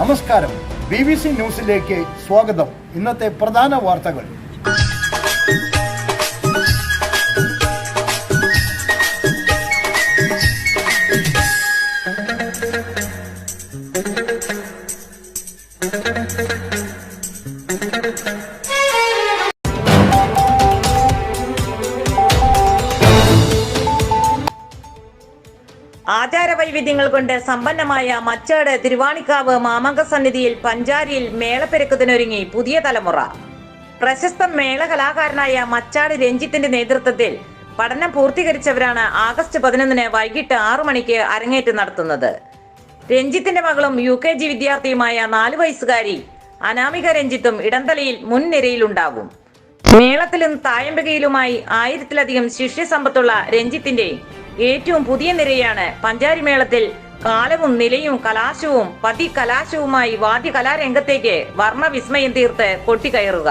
നമസ്കാരം, BBC ന്യൂസിലേക്ക് സ്വാഗതം. ഇന്നത്തെ പ്രധാന വാർത്തകൾ. ആചാരവൈവിധ്യങ്ങൾ കൊണ്ട് സമ്പന്നമായ മച്ചാട് തിരുവാണിക്കാവ് മാമങ്ക സന്നിധിയിൽ പഞ്ചാരിയിൽ മേളപ്പെരുക്കത്തിനൊരുങ്ങി പുതിയ തലമുറ. പ്രശസ്ത മേള കലാകാരനായ മച്ചാട് രഞ്ജിത്തിന്റെ നേതൃത്വത്തിൽ പഠനം പൂർത്തീകരിച്ചവരാണ് ആഗസ്റ്റ് 11 വൈകിട്ട് 6 മണിക്ക് അരങ്ങേറ്റം നടത്തുന്നത്. രഞ്ജിത്തിന്റെ മകളും UKG വിദ്യാർത്ഥിയുമായ 4 വയസ്സുകാരി അനാമിക രഞ്ജിത്തും ഇടംതലയിൽ മുൻനിരയിലുണ്ടാകും. മേളത്തിലും തായമ്പകയിലുമായി 1000-ലധികം ശിഷ്യസമ്പത്തുള്ള രഞ്ജിത്തിന്റെ ഏറ്റവും പുതിയ നിരയാണ് പഞ്ചാരി മേളത്തിൽ കാലവും നിലയും കലാശവും പതികലാശവുമായി വാദ്യകലാരംഗത്തേക്ക് വർണ്ണവിസ്മയം തീർത്ത് കൊട്ടിക്കയറുക.